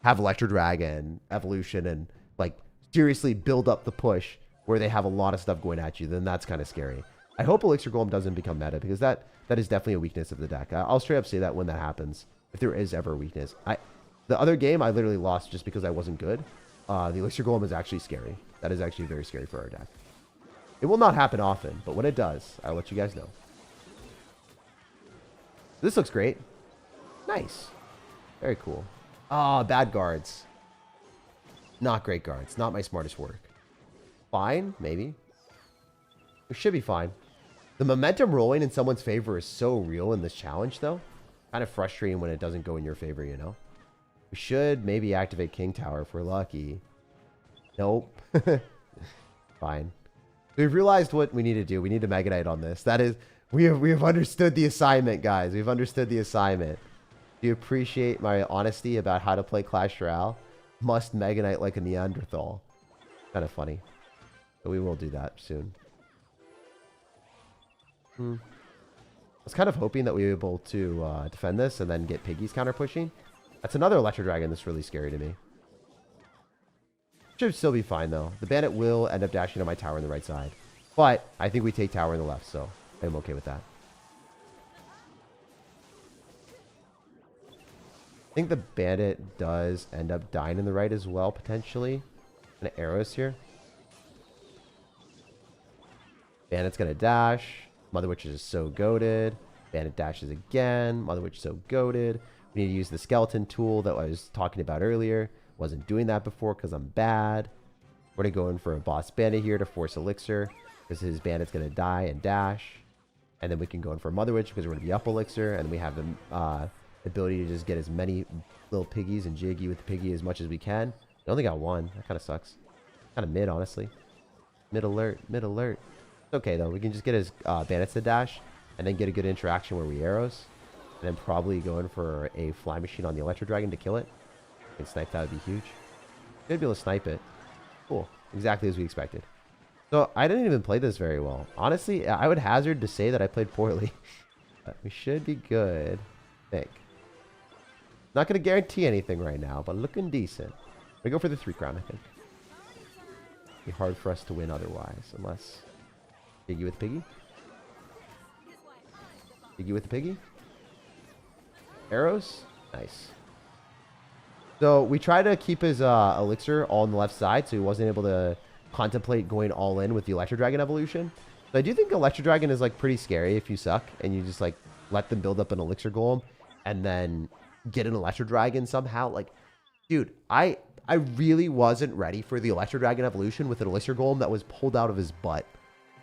have Electro Dragon, Evolution, and, like, seriously build up the push where they have a lot of stuff going at you, then that's kind of scary. I hope Elixir Golem doesn't become meta, because that is definitely a weakness of the deck. I'll straight up say that when that happens, if there is ever a weakness. The other game, I literally lost just because I wasn't good. The Elixir Golem is actually scary. That is actually very scary for our deck. It will not happen often, but when it does, I'll let you guys know. This looks great. Nice. Very cool. Ah, bad guards. Not great guards. Not my smartest work. Fine, maybe. It should be fine. The momentum rolling in someone's favor is so real in this challenge, though. Kind of frustrating when it doesn't go in your favor, you know? We should maybe activate King Tower if we're lucky. Nope. Fine. We've realized what we need to do. We need to Mega Knight on this. That is... We have understood the assignment, guys. We've understood the assignment. Do you appreciate my honesty about how to play Clash Royale? Must Mega Knight like a Neanderthal. Kind of funny. But we will do that soon. I was kind of hoping that we were able to defend this and then get Piggies counter pushing. That's another Electro Dragon that's really scary to me. Should still be fine, though. The Bandit will end up dashing on my tower on the right side. But I think we take tower on the left, so... I'm okay with that. I think the Bandit does end up dying in the right as well, potentially. And arrows here. Bandit's going to dash. Mother Witch is so goated. Bandit dashes again. Mother Witch is so goated. We need to use the skeleton tool that I was talking about earlier. Wasn't doing that before because I'm bad. We're going to go in for a boss Bandit here to force Elixir. Because his Bandit's going to die and dash. And then we can go in for Mother Witch because we're going to be up Elixir. And we have the ability to just get as many little piggies and jiggy with the piggy as much as we can. I only got one. That kind of sucks. Kind of mid, honestly. Mid alert. Mid alert. It's okay, though. We can just get his Bandits to dash. And then get a good interaction where we arrows. And then probably go in for a fly machine on the Electro Dragon to kill it. If we can snipe that, would be huge. Should be able to snipe it. Cool. Exactly as we expected. So, I didn't even play this very well. Honestly, I would hazard to say that I played poorly. But we should be good, I think. Not going to guarantee anything right now, but looking decent. We go for the 3 crown, I think. Be hard for us to win otherwise, unless... Piggy with Piggy? Piggy with the Piggy? Arrows? Nice. So, we try to keep his Elixir all on the left side, so he wasn't able to... contemplate going all in with the Electro Dragon evolution. So I do think Electro Dragon is like pretty scary if you suck and you just like let them build up an Elixir Golem and then get an Electro Dragon somehow. Like, dude, I really wasn't ready for the Electro Dragon evolution with an Elixir Golem that was pulled out of his butt.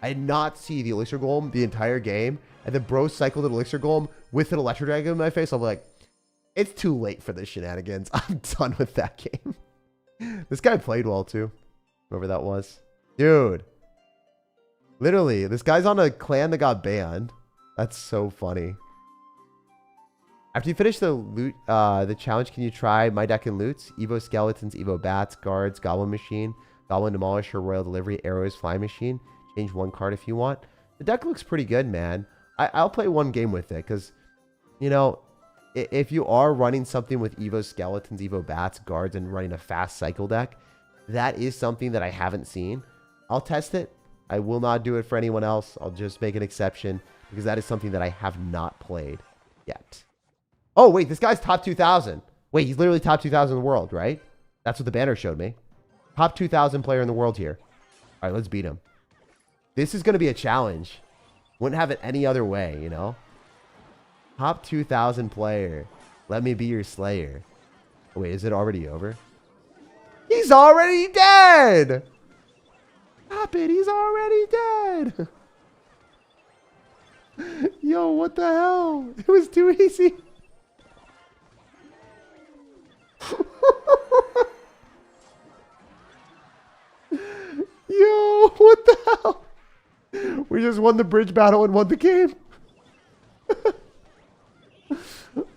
I did not see the Elixir Golem the entire game, and then bro cycled an Elixir Golem with an Electro Dragon in my face. I'm like, it's too late for this shenanigans. I'm done with that game. This guy played well too. Whoever that was. Dude. Literally, this guy's on a clan that got banned. That's so funny. After you finish the loot, the challenge, can you try my deck and loots? Evo Skeletons, Evo Bats, Guards, Goblin Machine, Goblin Demolisher, Royal Delivery, Arrows, Fly Machine. Change one card if you want. The deck looks pretty good, man. I'll play one game with it because, you know, if you are running something with Evo Skeletons, Evo Bats, Guards, and running a fast cycle deck, that is something that I haven't seen. I'll test it. I will not do it for anyone else. I'll just make an exception because that is something that I have not played yet. Oh, wait, this guy's top 2,000. Wait, he's literally top 2,000 in the world, right? That's what the banner showed me. Top 2,000 player in the world here. All right, let's beat him. This is going to be a challenge. Wouldn't have it any other way, you know? Top 2,000 player. Let me be your slayer. Oh, wait, is it already over? He's already dead! Stop it, he's already dead! Yo, what the hell? It was too easy. Yo, what the hell? We just won the bridge battle and won the game.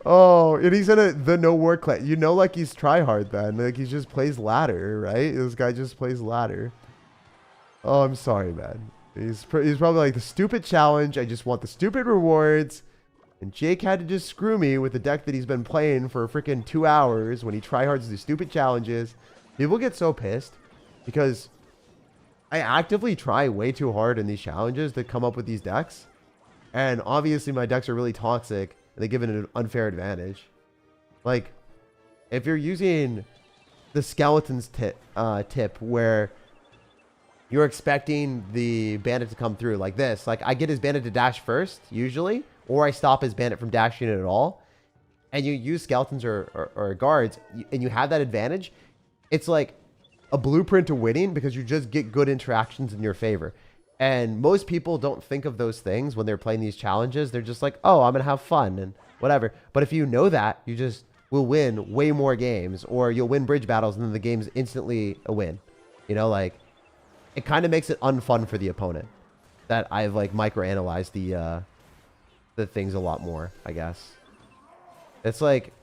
Oh, and he's in the no war class. You know, like he's try hard, man. Like he just plays ladder, right? This guy just plays ladder. Oh, I'm sorry, man. He's probably like the stupid challenge. I just want the stupid rewards. And Jake had to just screw me with the deck that he's been playing for freaking 2 hours when he tryhards the stupid challenges. People get so pissed because I actively try way too hard in these challenges to come up with these decks. And obviously my decks are really toxic and they give it an unfair advantage. Like, if you're using the skeletons tip where you're expecting the bandit to come through like this, like I get his bandit to dash first, usually, or I stop his bandit from dashing at all, and you use skeletons or guards, and you have that advantage, it's like a blueprint to winning because you just get good interactions in your favor. And most people don't think of those things when they're playing these challenges. They're just like, oh, I'm going to have fun and whatever. But if you know that, you just will win way more games, or you'll win bridge battles and then the game's instantly a win. You know, like, it kind of makes it unfun for the opponent. That I've like microanalyzed the things a lot more, I guess. It's like,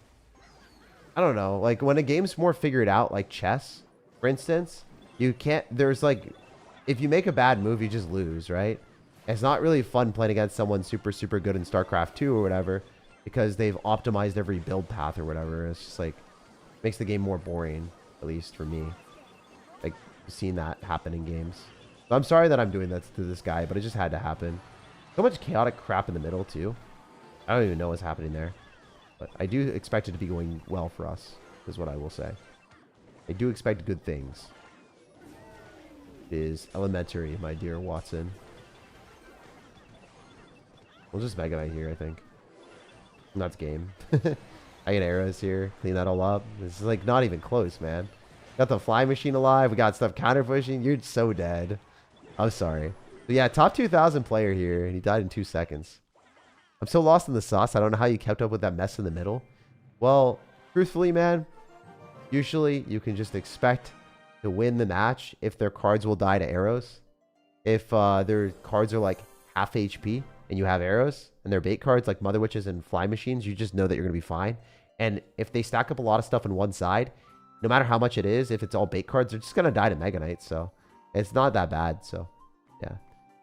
I don't know, like when a game's more figured out, like chess, for instance, you can't, there's like, if you make a bad move, you just lose, right? It's not really fun playing against someone super, super good in StarCraft 2 or whatever, because they've optimized every build path or whatever. It's just like, makes the game more boring, at least for me. Like, seen that happen in games. So I'm sorry that I'm doing that to this guy, but it just had to happen. So much chaotic crap in the middle, too. I don't even know what's happening there. But I do expect it to be going well for us, is what I will say. I do expect good things. It is elementary, my dear Watson. We'll just Mega Knight here, I think. And that's game. I get arrows here. Clean that all up. This is like not even close, man. Got the fly machine alive. We got stuff counter pushing. You're so dead. I'm sorry. But yeah, top 2,000 player here. And he died in 2 seconds. I'm so lost in the sauce. I don't know how you kept up with that mess in the middle. Well, truthfully, man, usually you can just expect to win the match if their cards will die to arrows. If their cards are like half HP and you have arrows, and they're bait cards like Mother Witches and Fly Machines, you just know that you're going to be fine. And if they stack up a lot of stuff on one side, no matter how much it is, if it's all bait cards, they're just going to die to Mega Knight. So it's not that bad. So yeah.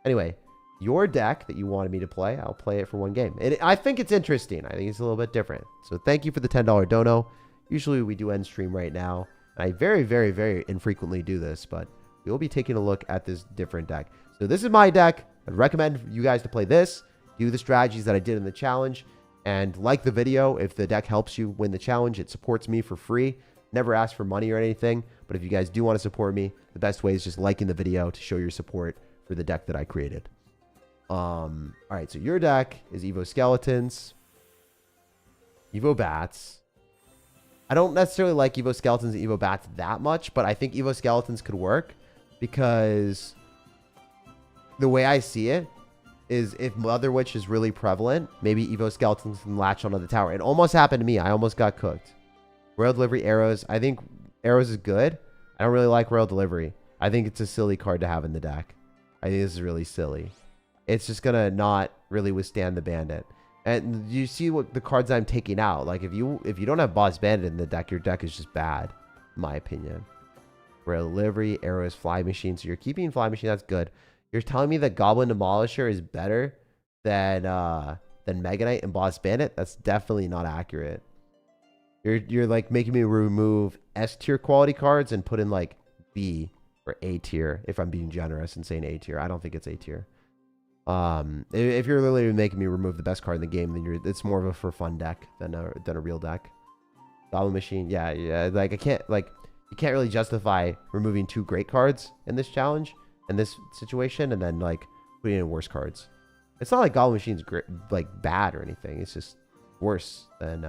Anyway, your deck that you wanted me to play, I'll play it for one game. I think it's interesting. I think it's a little bit different. So thank you for the $10 dono. Usually we do end stream right now. I very, very, very infrequently do this, but we will be taking a look at this different deck. So this is my deck. I'd recommend you guys to play this, do the strategies that I did in the challenge, and like the video. If the deck helps you win the challenge, it supports me for free. Never ask for money or anything, but if you guys do want to support me, the best way is just liking the video to show your support for the deck that I created. All right, so your deck is Evo Skeletons, Evo Bats. I don't necessarily like Evo Skeletons and Evo Bats that much, but I think Evo Skeletons could work because the way I see it is if Mother Witch is really prevalent, maybe Evo Skeletons can latch onto the tower. It almost happened to me. I almost got cooked. Royal Delivery Arrows. I think Arrows is good. I don't really like Royal Delivery. I think it's a silly card to have in the deck. I think this is really silly. It's just going to not really withstand the Bandit. And you see what the cards I'm taking out. Like if you don't have Boss Bandit in the deck, your deck is just bad, in my opinion. Royal Delivery, Arrows, Fly Machine. So you're keeping Fly Machine. That's good. You're telling me that Goblin Demolisher is better than Mega Knight and Boss Bandit? That's definitely not accurate. You're like making me remove S tier quality cards and put in like B or A tier if I'm being generous and saying A tier. I don't think it's A tier. If you're literally making me remove the best card in the game, then it's more of a for fun deck than a real deck. Goblin Machine, yeah. Like you can't really justify removing 2 great cards in this challenge, in this situation, and then like putting in worse cards. It's not like Goblin Machine's great, like bad or anything. It's just worse than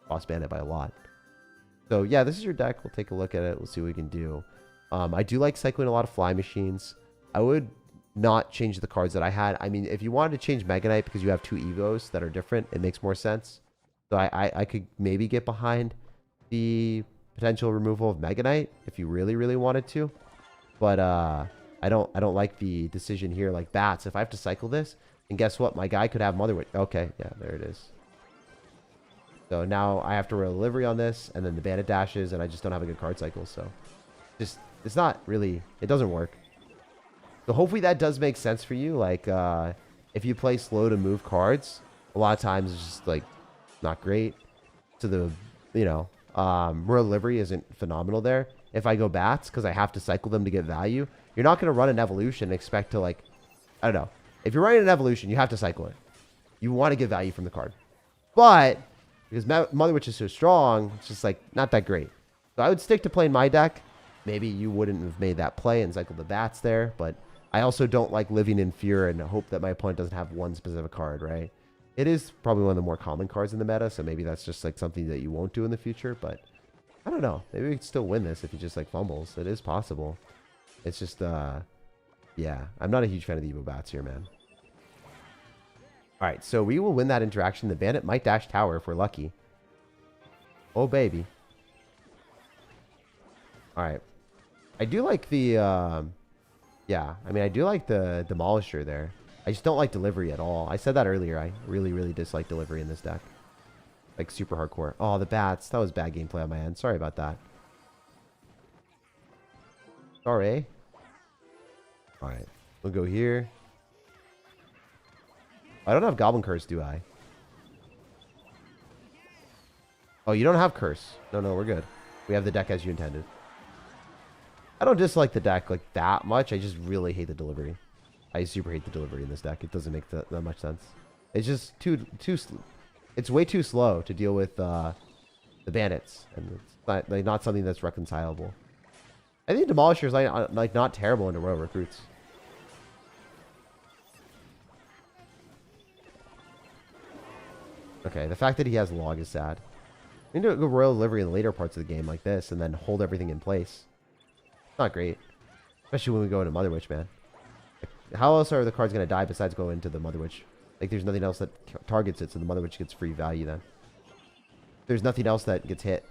Boss Bandit by a lot. So yeah, this is your deck. We'll take a look at it. We'll see what we can do. I do like cycling a lot of fly machines. I would not change the cards that I had. I mean, if you wanted to change Mega Knight because you have 2 Evos that are different, it makes more sense. So I could maybe get behind the potential removal of Mega Knight if you really, really wanted to. But I don't like the decision here. Like bats, if I have to cycle this, and guess what? My guy could have Mother Witch. Okay, yeah, there it is. So now I have to roll delivery on this, and then the Bandit dashes, and I just don't have a good card cycle. So just, it's not really, it doesn't work. So hopefully that does make sense for you. Like if you play slow to move cards, a lot of times it's just like not great. So the, royal delivery isn't phenomenal there. If I go bats, because I have to cycle them to get value, you're not going to run an evolution and expect to like, I don't know. If you're running an evolution, you have to cycle it. You want to get value from the card. But because Mother Witch is so strong, it's just like not that great. So I would stick to playing my deck. Maybe you wouldn't have made that play and cycled the bats there, but I also don't like living in fear and hope that my opponent doesn't have one specific card, right? It is probably one of the more common cards in the meta, so maybe that's just like something that you won't do in the future, but I don't know. Maybe we could still win this if he just like fumbles. It is possible. It's just, yeah, I'm not a huge fan of the Evo bats here, man. All right, so we will win that interaction. The Bandit might dash tower if we're lucky. Oh, baby. All right. I do like the, yeah, I mean, I do like the Demolisher there. I just don't like delivery at all. I said that earlier. I really, really dislike delivery in this deck. Like, super hardcore. Oh, the bats. That was bad gameplay on my end. Sorry about that. Sorry. All right. We'll go here. I don't have Goblin Curse, do I? Oh, you don't have Curse. No, we're good. We have the deck as you intended. I don't dislike the deck like that much. I just really hate the delivery. I super hate the delivery in this deck. It doesn't make that much sense. It's just it's way too slow to deal with the bandits, and it's not something that's reconcilable. I think Demolisher is like not terrible into Royal Recruits. Okay, the fact that he has log is sad. We need to go Royal Delivery in the later parts of the game like this, and then hold everything in place. Not great. Especially when we go into Mother Witch, man. Like, how else are the cards going to die besides go into the Mother Witch? Like, there's nothing else that targets it, so the Mother Witch gets free value then. There's nothing else that gets hit.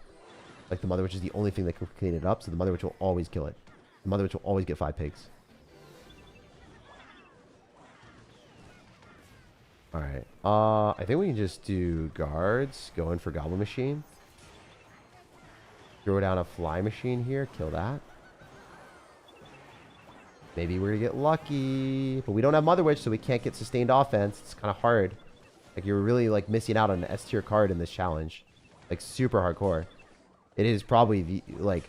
Like, the Mother Witch is the only thing that can clean it up, so the Mother Witch will always kill it. The Mother Witch will always get 5 pigs. Alright. I think we can just do guards. Go in for Goblin Machine. Throw down a Fly Machine here. Kill that. Maybe we're going to get lucky. But we don't have Mother Witch, so we can't get sustained offense. It's kind of hard. Like, you're really, like, missing out on an S tier card in this challenge. Like, super hardcore. It is probably the, like,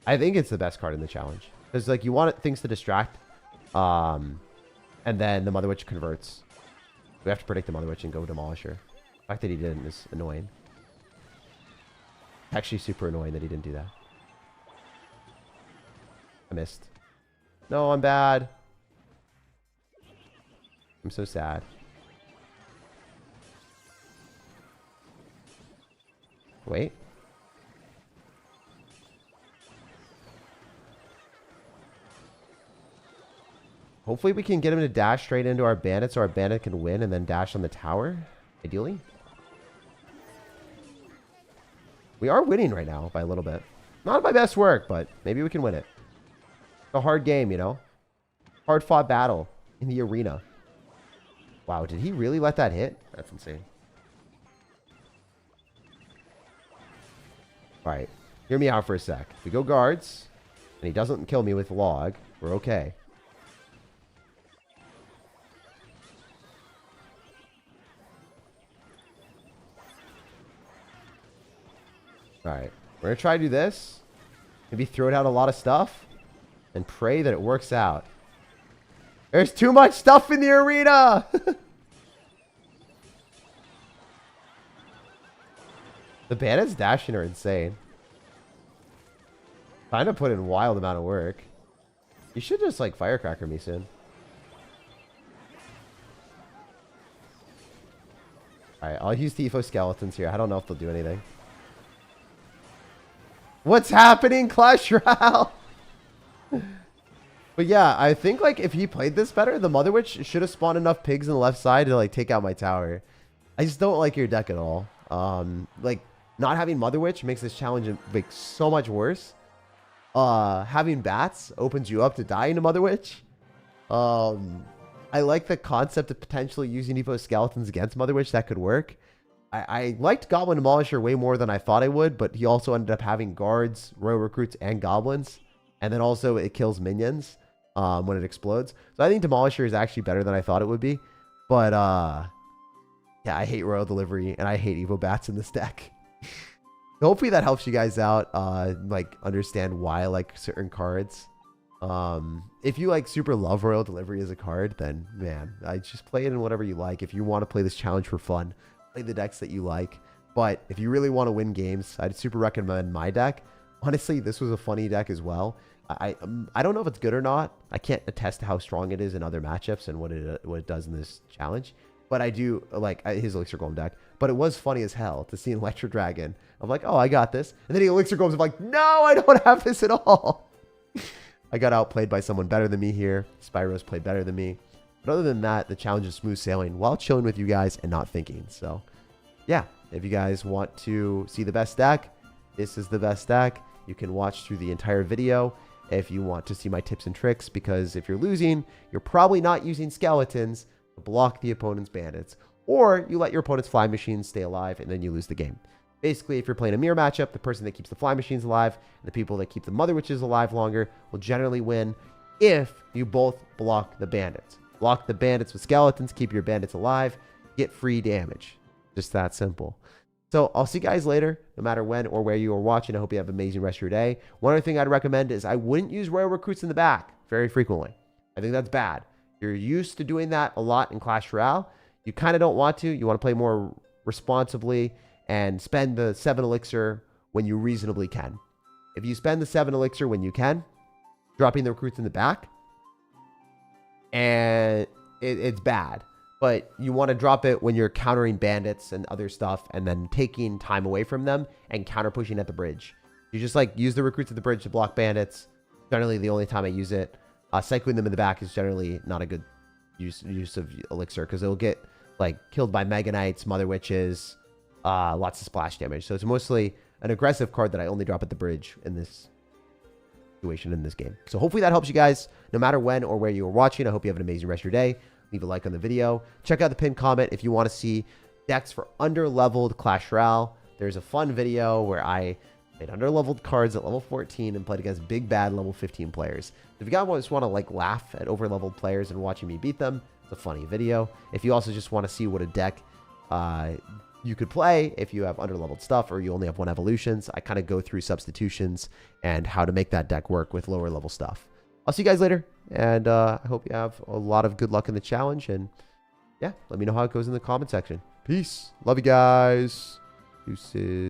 I think it's the best card in the challenge. Because, like, you want things to distract. And then the Mother Witch converts. We have to predict the Mother Witch and go Demolisher. The fact that he didn't is annoying. Actually super annoying that he didn't do that. I missed. No, I'm bad. I'm so sad. Wait. Hopefully we can get him to dash straight into our bandit so our bandit can win and then dash on the tower, ideally. We are winning right now by a little bit. Not my best work, but maybe we can win it. It's a hard game, you know? Hard fought battle in the arena. Wow, did he really let that hit? That's insane. Alright, hear me out for a sec. If we go guards, and he doesn't kill me with log, we're okay. We're going to try to do this. Maybe throw down a lot of stuff. And pray that it works out. There's too much stuff in the arena! The bandits dashing are insane. Trying to put in a wild amount of work. You should just like firecracker me soon. Alright, I'll use the EFO skeletons here. I don't know if they'll do anything. What's happening, Clash Royale? But yeah, I think like if he played this better, the Mother Witch should have spawned enough pigs on the left side to like take out my tower. I just don't like your deck at all. Like not having Mother Witch makes this challenge like so much worse. Having bats opens you up to dying to Mother Witch. I like the concept of potentially using EVO skeletons against Mother Witch. That could work. I liked Goblin Demolisher way more than I thought I would, but he also ended up having guards, royal recruits, and goblins. And then also it kills minions when it explodes. So I think Demolisher is actually better than I thought it would be. But yeah, I hate royal delivery and I hate EVO bats in this deck. Hopefully that helps you guys out, like understand why I like certain cards. If you like super love royal delivery as a card, then man, I just play it in whatever you like. If you want to play this challenge for fun, play the decks that you like. But if you really want to win games, I'd super recommend my deck. Honestly, this was a funny deck as well. I don't know if it's good or not. I can't attest to how strong it is in other matchups and what it does in this challenge. But I do like his Elixir Golem deck. But it was funny as hell to see an Electro Dragon. I'm like, oh, I got this. And then he Elixir Golems. I'm like, no, I don't have this at all. I got outplayed by someone better than me here. Spyro's played better than me. But other than that, the challenge is smooth sailing while chilling with you guys and not thinking. So, yeah. If you guys want to see the best deck, this is the best deck. You can watch through the entire video if you want to see my tips and tricks. Because if you're losing, you're probably not using skeletons to block the opponent's bandits. Or you let your opponent's fly machines stay alive and then you lose the game. Basically, if you're playing a mirror matchup, the person that keeps the fly machines alive and the people that keep the Mother Witches alive longer will generally win if you both block the bandits. Block the bandits with skeletons, keep your bandits alive, get free damage. Just that simple. So I'll see you guys later, no matter when or where you are watching. I hope you have an amazing rest of your day. One other thing I'd recommend is I wouldn't use royal recruits in the back very frequently. I think that's bad. You're used to doing that a lot in Clash Royale. You kind of don't want to. You want to play more responsibly and spend the 7 elixir when you reasonably can. If you spend the 7 elixir when you can, dropping the recruits in the back, and it's bad. But you want to drop it when you're countering bandits and other stuff and then taking time away from them and counter pushing at the bridge. You just like use the recruits at the bridge to block bandits. Generally the only time I use it. Cycling them in the back is generally not a good use of elixir because it'll get like killed by Mega Knights, Mother Witches, lots of splash damage. So it's mostly an aggressive card that I only drop at the bridge in this situation in this game. So hopefully that helps you guys no matter when or where you are watching. I hope you have an amazing rest of your day. Leave a like on the video. Check out the pinned comment if you want to see decks for under-leveled Clash Royale. There's a fun video where I made under-leveled cards at level 14 and played against big bad level 15 players. If you guys just want to like laugh at over-leveled players and watching me beat them, it's a funny video. If you also just want to see what a deck you could play if you have under-leveled stuff or you only have 1 evolutions, I kind of go through substitutions and how to make that deck work with lower-level stuff. I'll see you guys later, and I hope you have a lot of good luck in the challenge, and yeah, let me know how it goes in the comment section. Peace. Love you guys. Deuces.